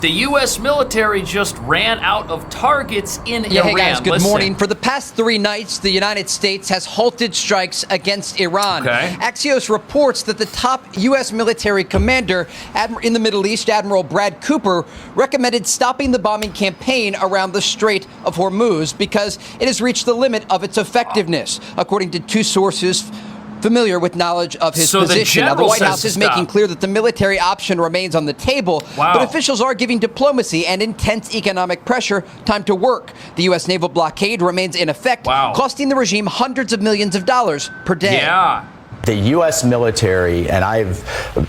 The U.S. military just ran out of targets in Iran. Hey guys, good Listen. morning. For the past 3 nights, the United States has halted strikes against Iran. Okay. Axios reports that the top U.S. military commander in the Middle East, Admiral Brad Cooper, recommended stopping the bombing campaign around the Strait of Hormuz because it has reached the limit of its effectiveness, according to 2 sources familiar with knowledge of his position. Now, the White House is making clear that the military option remains on the table, but officials are giving diplomacy and intense economic pressure time to work. The U.S. naval blockade remains in effect, costing the regime hundreds of millions of dollars per day. Yeah. The U.S. military, and I've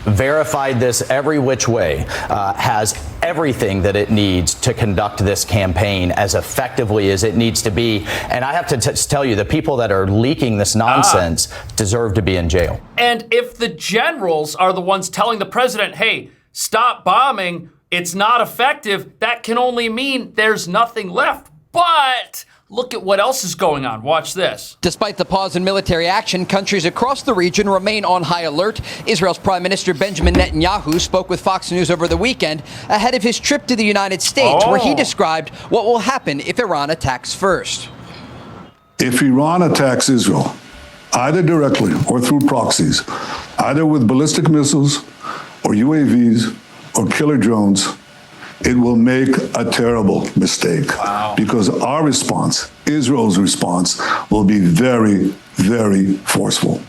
verified this every which way, has everything that it needs to conduct this campaign as effectively as it needs to be. And I have to tell you, the people that are leaking this nonsense deserve to be in jail. And if the generals are the ones telling the president, hey, stop bombing, it's not effective, that can only mean there's nothing left. But look at what else is going on. Watch this. Despite the pause in military action, countries across the region remain on high alert. Israel's Prime Minister Benjamin Netanyahu spoke with Fox News over the weekend ahead of his trip to the United States, where he described what will happen if Iran attacks first. If Iran attacks Israel, either directly or through proxies, either with ballistic missiles or UAVs or killer drones, it will make a terrible mistake because our response, Israel's response, will be very, very forceful.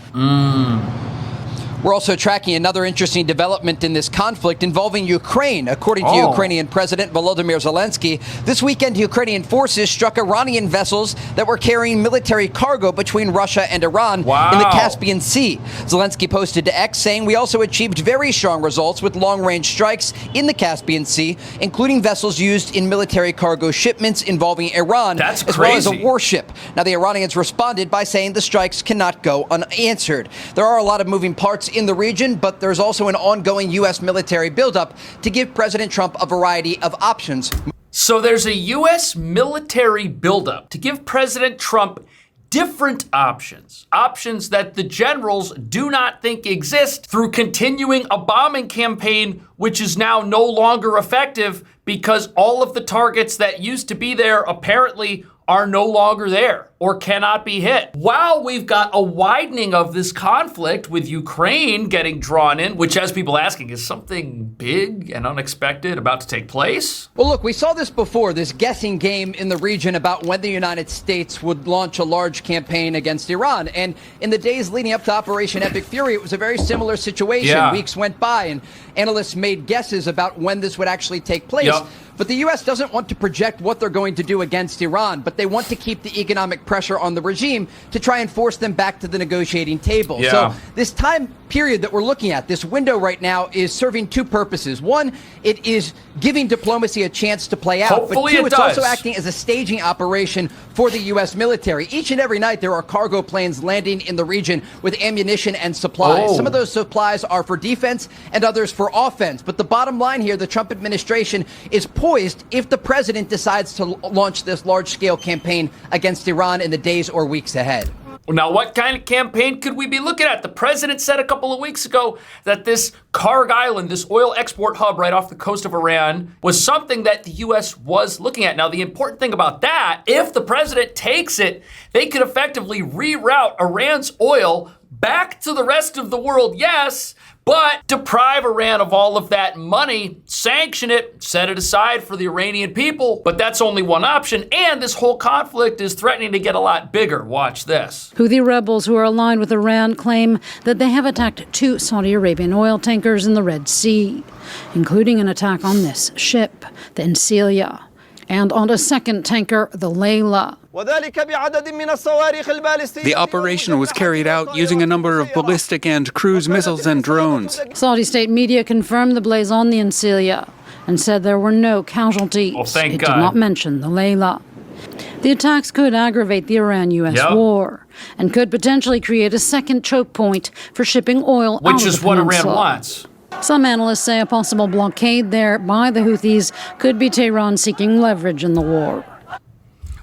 We're also tracking another interesting development in this conflict involving Ukraine. According to Ukrainian President Volodymyr Zelensky, this weekend Ukrainian forces struck Iranian vessels that were carrying military cargo between Russia and Iran in the Caspian Sea. Zelensky posted to X saying, "We also achieved very strong results with long-range strikes in the Caspian Sea, including vessels used in military cargo shipments involving Iran, as well as a warship." Now, the Iranians responded by saying the strikes cannot go unanswered. There are a lot of moving parts in the region, but there's also an ongoing U.S. military buildup to give President Trump a variety of options. So there's a U.S. military buildup to give President Trump different options that the generals do not think exist, through continuing a bombing campaign which is now no longer effective because all of the targets that used to be there apparently are no longer there or cannot be hit. While we've got a widening of this conflict with Ukraine getting drawn in, which has people asking, is something big and unexpected about to take place? Well, look, we saw this before, this guessing game in the region about when the United States would launch a large campaign against Iran. And in the days leading up to Operation Epic Fury, it was a very similar situation. Weeks went by and analysts made guesses about when this would actually take place. But the U.S. doesn't want to project what they're going to do against Iran, but they want to keep the economic pressure on the regime to try and force them back to the negotiating table. So this time period that we're looking at, this window right now, is serving 2 purposes. One, it is giving diplomacy a chance to play out. Hopefully but 2, it it's does. also acting as a staging operation for the U.S. military. Each and every night, there are cargo planes landing in the region with ammunition and supplies. Some of those supplies are for defense and others for offense. But the bottom line here, the Trump administration is poised if the president decides to launch this large-scale campaign against Iran in the days or weeks ahead. Now, what kind of campaign could we be looking at? The president said a couple of weeks ago that this Karg Island, this oil export hub right off the coast of Iran, was something that the U.S. was looking at. Now, the important thing about that, if the president takes it, they could effectively reroute Iran's oil back to the rest of the world, yes, but deprive Iran of all of that money, sanction it, set it aside for the Iranian people. But that's only one option, and this whole conflict is threatening to get a lot bigger. Watch this. Houthi rebels who are aligned with Iran claim that they have attacked 2 Saudi Arabian oil tankers in the Red Sea, including an attack on this ship, the Encilia, and on a second tanker, the Layla. The operation was carried out using a number of ballistic and cruise missiles and drones. Saudi state media confirmed the blaze on the Encilia and said there were no casualties. Oh, thank it God. did not mention the Layla. The attacks could aggravate the Iran-U.S. war and could potentially create a second choke point for shipping oil out of the Which is what Iran peninsula. wants. Some analysts say a possible blockade there by the Houthis could be Tehran seeking leverage in the war.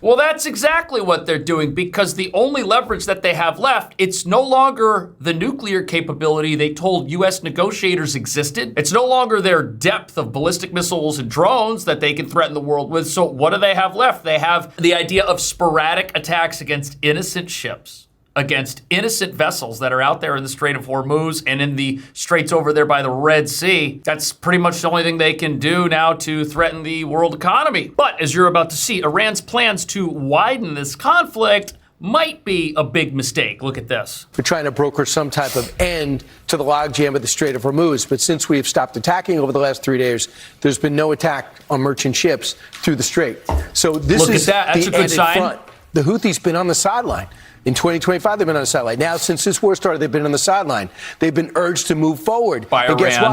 Well, that's exactly what they're doing, because the only leverage that they have left, it's no longer the nuclear capability they told U.S. negotiators existed. It's no longer their depth of ballistic missiles and drones that they can threaten the world with. So what do they have left? They have the idea of sporadic attacks against innocent ships, against innocent vessels that are out there in the Strait of Hormuz and in the straits over there by the Red Sea. That's pretty much the only thing they can do now to threaten the world economy. But as you're about to see, Iran's plans to widen this conflict might be a big mistake. Look at this. We're trying to broker some type of end to the logjam of the Strait of Hormuz. But since we have stopped attacking over the last 3 days, there's been no attack on merchant ships through the strait. So this Look is at that. That's the a good added sign. front. The Houthis been on the sideline. In 2025, they've been on the sideline. Now, since this war started, they've been on the sideline. They've been urged to move forward. By and guess Iran.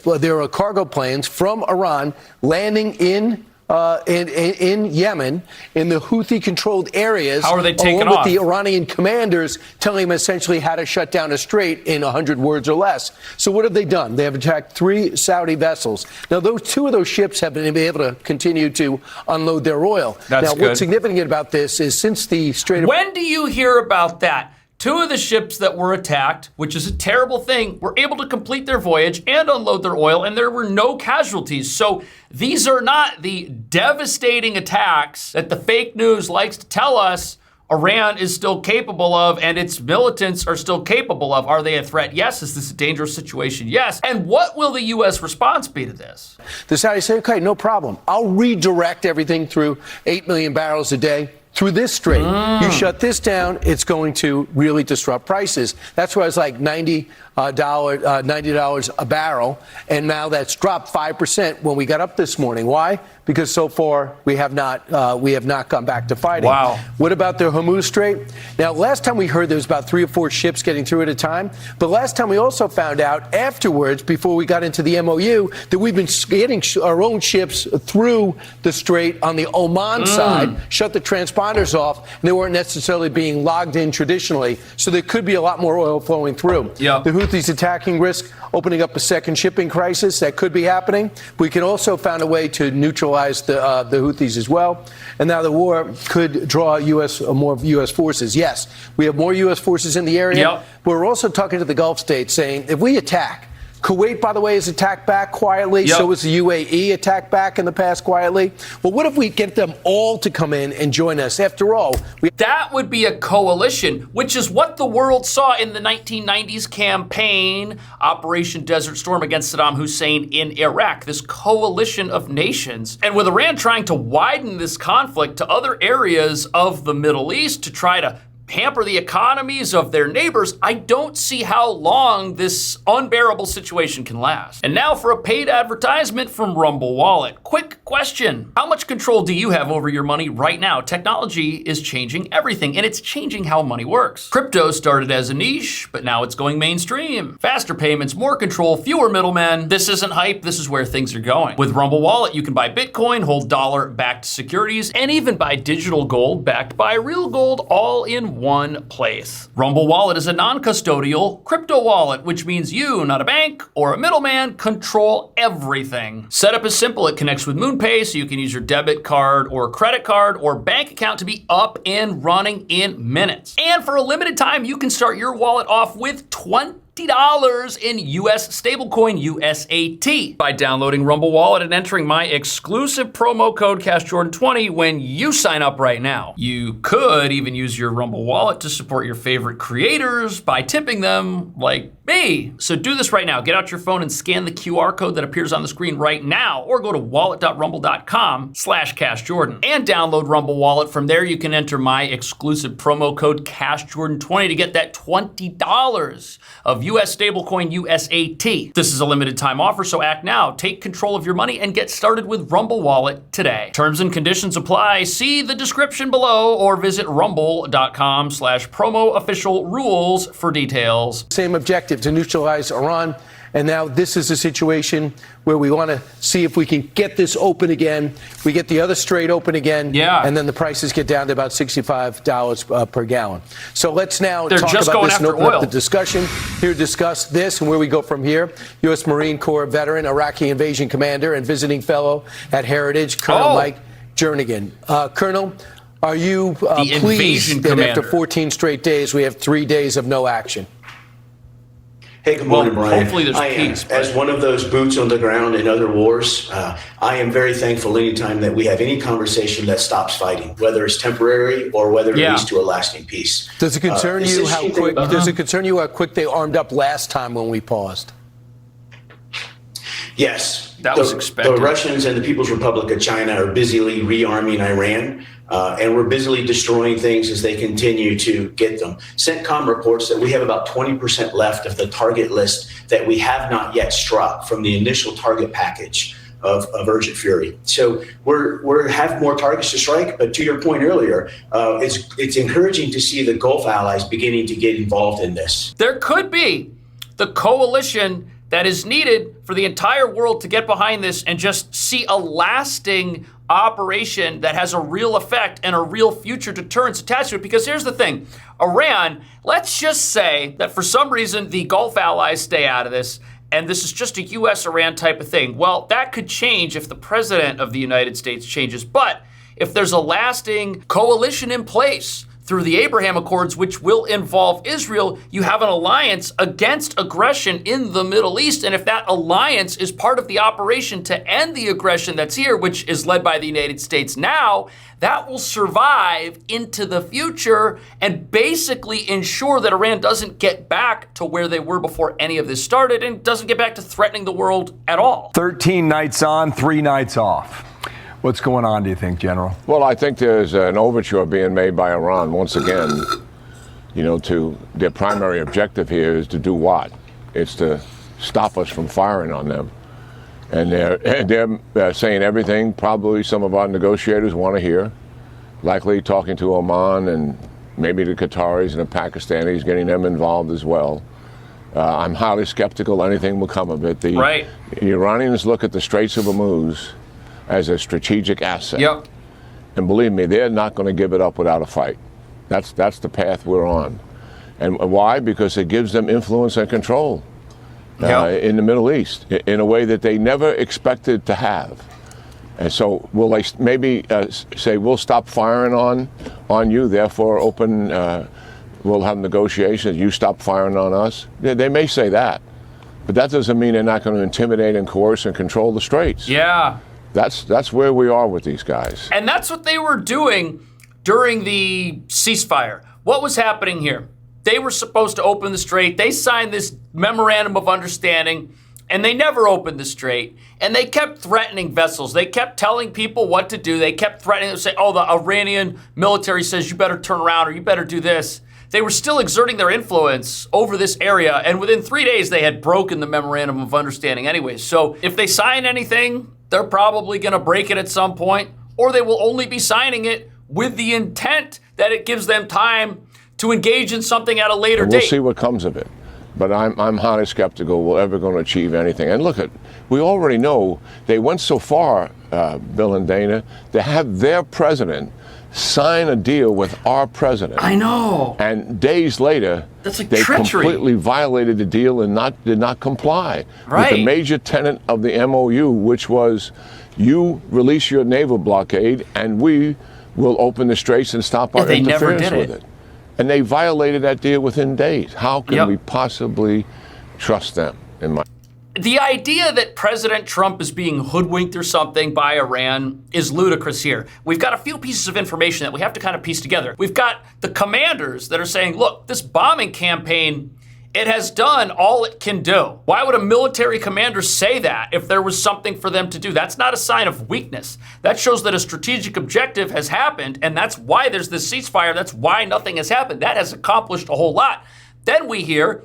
what? There are cargo planes from Iran landing in Yemen, in the Houthi-controlled areas. How are they taking along off? with the Iranian commanders telling them essentially how to shut down a strait in 100 words or less. So what have they done? They have attacked 3 Saudi vessels. Now, two of those ships have been able to continue to unload their oil. That's good. What's significant about this is since the Strait of... When do you hear about that? 2 of the ships that were attacked, which is a terrible thing, were able to complete their voyage and unload their oil, and there were no casualties. So these are not the devastating attacks that the fake news likes to tell us Iran is still capable of and its militants are still capable of. Are they a threat? Yes. Is this a dangerous situation? Yes. And what will the U.S. response be to this? The Saudis say, okay, no problem. I'll redirect everything through 8 million barrels a day through this strait. You shut this down, it's going to really disrupt prices. That's why it's like $90 a barrel, and now that's dropped 5% when we got up this morning. Why? Because so far we have not gone back to fighting. Wow. What about the Hormuz Strait? Now, last time we heard there was about 3 or 4 ships getting through at a time, but last time we also found out afterwards, before we got into the MOU, that we've been getting our own ships through the strait on the Oman side, shut the transponders off, and they weren't necessarily being logged in traditionally, so there could be a lot more oil flowing through. Yep. The Houthis attacking risk, opening up a second shipping crisis. That could be happening. We can also find a way to neutralize the Houthis as well. And now the war could draw more U.S. forces. Yes, we have more U.S. forces in the area. Yep. But we're also talking to the Gulf states saying, if we attack, Kuwait, by the way, has attacked back quietly. Yep. So has the UAE attacked back in the past quietly. Well, what if we get them all to come in and join us? After all, That would be a coalition, which is what the world saw in the 1990s campaign, Operation Desert Storm against Saddam Hussein in Iraq, this coalition of nations. And with Iran trying to widen this conflict to other areas of the Middle East to try to hamper the economies of their neighbors, I don't see how long this unbearable situation can last. And now for a paid advertisement from Rumble Wallet. Quick question. How much control do you have over your money right now? Technology is changing everything, and it's changing how money works. Crypto started as a niche, but now it's going mainstream. Faster payments, more control, fewer middlemen. This isn't hype, this is where things are going. With Rumble Wallet, you can buy Bitcoin, hold dollar-backed securities, and even buy digital gold backed by real gold all in one place. Rumble Wallet is a non-custodial crypto wallet, which means you, not a bank or a middleman, control everything. Setup is simple. It connects with MoonPay, so you can use your debit card or credit card or bank account to be up and running in minutes. And for a limited time, you can start your wallet off with $20 in US stablecoin USAT by downloading Rumble Wallet and entering my exclusive promo code CashJordan20 when you sign up right now. You could even use your Rumble Wallet to support your favorite creators by tipping them, like me. So do this right now. Get out your phone and scan the QR code that appears on the screen right now, or go to wallet.rumble.com/CashJordan and download Rumble Wallet. From there, you can enter my exclusive promo code CashJordan20 to get that $20 of US stablecoin USAT. This is a limited time offer, so act now. Take control of your money and get started with Rumble Wallet today. Terms and conditions apply. See the description below or visit rumble.com/promo-official-rules for details. same objective, to neutralize Iran. And now this is a situation where we want to see if we can get this open again. We get the other strait open again. Yeah. And then the prices get down to about $65 per gallon. So let's now They're talk just about going this and after open oil. up the discussion. Here to discuss this and where we go from here, U.S. Marine Corps veteran, Iraqi invasion commander, and visiting fellow at Heritage, Colonel Mike Jernigan. Colonel, Are you pleased that after 14 straight days, we have 3 days of no action? Hey, good morning, Brian. Hopefully there's peace. As one of those boots on the ground in other wars, I am very thankful anytime that we have any conversation that stops fighting, whether it's temporary or whether it leads to a lasting peace. Does it concern you how quick? Does it concern you how quick they armed up last time when we paused? Yes, that was expected. The Russians and the People's Republic of China are busily rearming Iran. And we're busily destroying things as they continue to get them. CENTCOM reports that we have about 20% left of the target list that we have not yet struck from the initial target package of Urgent Fury. So we're have more targets to strike. But to your point earlier, it's encouraging to see the Gulf allies beginning to get involved in this. There could be the coalition that is needed for the entire world to get behind this and just see a lasting operation that has a real effect and a real future deterrence attached to it. Because here's the thing, Iran, let's just say that for some reason the Gulf allies stay out of this and this is just a US-Iran type of thing. Well, that could change if the president of the United States changes. But if there's a lasting coalition in place through the Abraham Accords, which will involve Israel, you have an alliance against aggression in the Middle East. And if that alliance is part of the operation to end the aggression that's here, which is led by the United States now, that will survive into the future and basically ensure that Iran doesn't get back to where they were before any of this started and doesn't get back to threatening the world at all. 13 nights on, 3 nights off. What's going on, do you think, General? Well, I think there's an overture being made by Iran once again, to their primary objective here is to do what? It's to stop us from firing on them. And they're saying everything probably some of our negotiators want to hear, likely talking to Oman and maybe the Qataris and the Pakistanis, getting them involved as well. I'm highly skeptical anything will come of it. The Iranians look at the Straits of Hormuz as a strategic asset. Yep. And believe me, they're not going to give it up without a fight. That's the path we're on. And why? Because it gives them influence and control in the Middle East in a way that they never expected to have. And so will they maybe say, we'll stop firing on you, therefore we'll have negotiations, you stop firing on us? They may say that, but that doesn't mean they're not going to intimidate and coerce and control the Straits. Yeah. That's where we are with these guys. And that's what they were doing during the ceasefire. What was happening here? They were supposed to open the strait. They signed this memorandum of understanding, and they never opened the strait. And they kept threatening vessels. They kept telling people what to do. They kept threatening to say, oh, the Iranian military says you better turn around or you better do this. They were still exerting their influence over this area, and within 3 days, they had broken the memorandum of understanding anyway. So if they sign anything, they're probably going to break it at some point, or they will only be signing it with the intent that it gives them time to engage in something at a later date. We'll see what comes of it. But I'm highly skeptical we're ever going to achieve anything. And look, we already know they went so far, Bill and Dana, to have their president sign a deal with our president. I know. And days later, that's like they treachery. Completely violated the deal and did not comply with the major tenet of the MOU, which was you release your naval blockade and we will open the straits and stop our interference with it. And they violated that deal within days. How can we possibly trust them? The idea that President Trump is being hoodwinked or something by Iran is ludicrous here. We've got a few pieces of information that we have to kind of piece together. We've got the commanders that are saying, look, this bombing campaign, it has done all it can do. Why would a military commander say that if there was something for them to do? That's not a sign of weakness. That shows that a strategic objective has happened, and that's why there's this ceasefire. That's why nothing has happened. That has accomplished a whole lot. Then we hear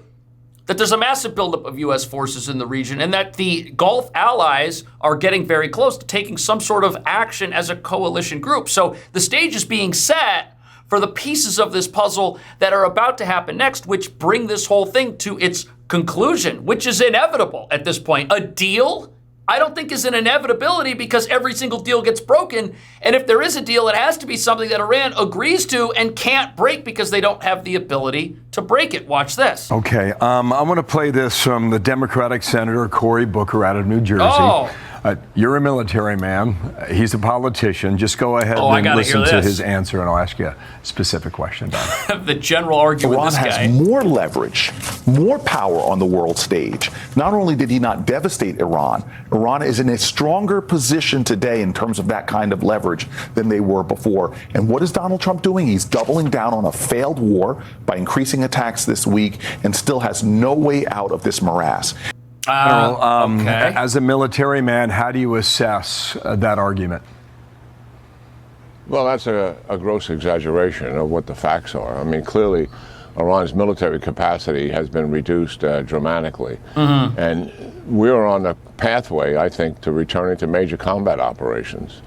that there's a massive buildup of U.S. forces in the region and that the Gulf allies are getting very close to taking some sort of action as a coalition group. So the stage is being set for the pieces of this puzzle that are about to happen next, which bring this whole thing to its conclusion, which is inevitable at this point. A deal, I don't think is an inevitability because every single deal gets broken. And if there is a deal, it has to be something that Iran agrees to and can't break because they don't have the ability to break it. Watch this. Okay, I want to play this from the Democratic Senator Cory Booker out of New Jersey. You're a military man. He's a politician. Just go ahead and listen to his answer, and I'll ask you a specific question about it. The general argument Iran with this guy. has more leverage, more power on the world stage. Not only did he not devastate Iran, Iran is in a stronger position today in terms of that kind of leverage than they were before. And what is Donald Trump doing? He's doubling down on a failed war by increasing attacks this week and still has no way out of this morass. As a military man, how do you assess that argument? Well, that's a gross exaggeration of what the facts are. I mean, clearly, Iran's military capacity has been reduced dramatically. And we're on a pathway, I think, to returning to major combat operations.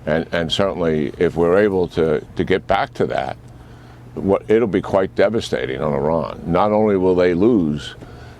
And certainly, if we're able to get back to that, it'll be quite devastating on Iran. Not only will they lose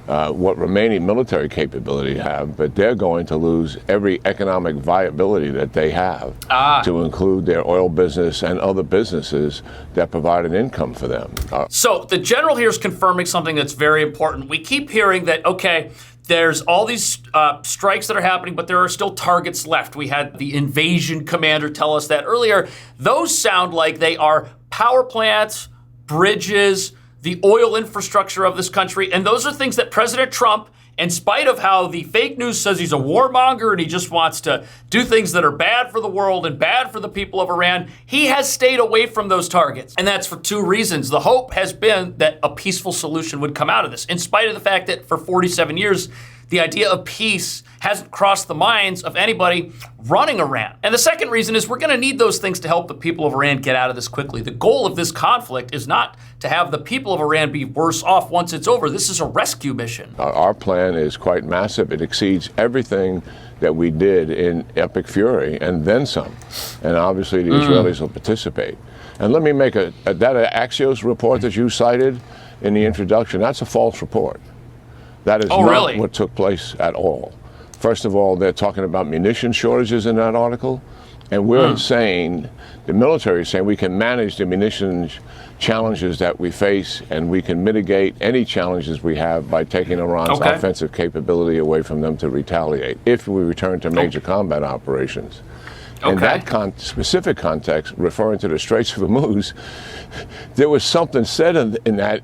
what remaining military capability have, but they're going to lose every economic viability that they have, to include their oil business and other businesses that provide an income for them. So the general here is confirming something that's very important. We keep hearing that, okay, there's all these strikes that are happening, but there are still targets left. We had the invasion commander tell us that earlier. Those sound like they are power plants, bridges, the oil infrastructure of this country. And those are things that President Trump, in spite of how the fake news says he's a warmonger and he just wants to do things that are bad for the world and bad for the people of Iran, he has stayed away from those targets. And that's for two reasons. The hope has been that a peaceful solution would come out of this, in spite of the fact that for 47 years, the idea of peace hasn't crossed the minds of anybody running Iran. And the second reason is we're going to need those things to help the people of Iran get out of this quickly. The goal of this conflict is not to have the people of Iran be worse off once it's over. This is a rescue mission. Our plan is quite massive. It exceeds everything that we did in Epic Fury and then some. And obviously the Israelis will participate. And let me make that Axios report that you cited in the introduction, that's a false report. That is not what took place at all. First of all, they're talking about munition shortages in that article, and we're saying, the military is saying we can manage the munitions challenges that we face, and we can mitigate any challenges we have by taking Iran's offensive capability away from them to retaliate if we return to major combat operations. In that specific context, referring to the Straits of Hormuz, there was something said in that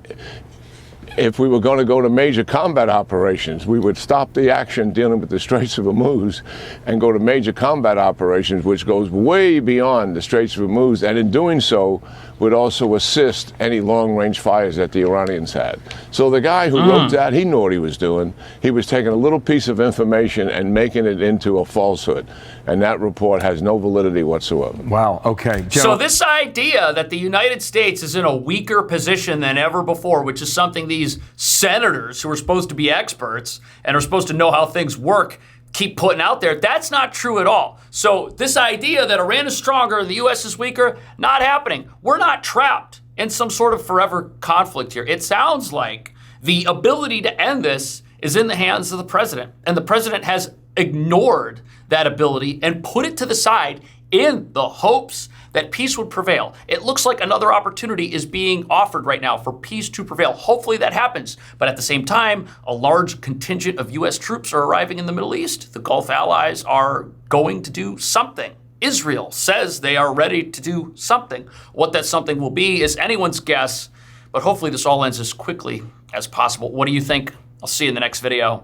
if we were going to go to major combat operations, we would stop the action dealing with the Straits of Hormuz and go to major combat operations, which goes way beyond the Straits of Hormuz, and in doing so would also assist any long-range fires that the Iranians had. So the guy who wrote that, he knew what he was doing. He was taking a little piece of information and making it into a falsehood, and that report has no validity whatsoever. Wow, okay. So this idea that the United States is in a weaker position than ever before, which is something these senators who are supposed to be experts and are supposed to know how things work keep putting out there, that's not true at all. So this idea that Iran is stronger and the U.S. is weaker, not happening. We're not trapped in some sort of forever conflict here. It sounds like the ability to end this is in the hands of the president, and the president has ignored that ability and put it to the side in the hopes that peace would prevail. It looks like another opportunity is being offered right now for peace to prevail. Hopefully that happens. But at the same time, a large contingent of U.S. troops are arriving in the Middle East. The Gulf allies are going to do something. Israel says they are ready to do something. What that something will be is anyone's guess, but hopefully this all ends as quickly as possible. What do you think? I'll see you in the next video.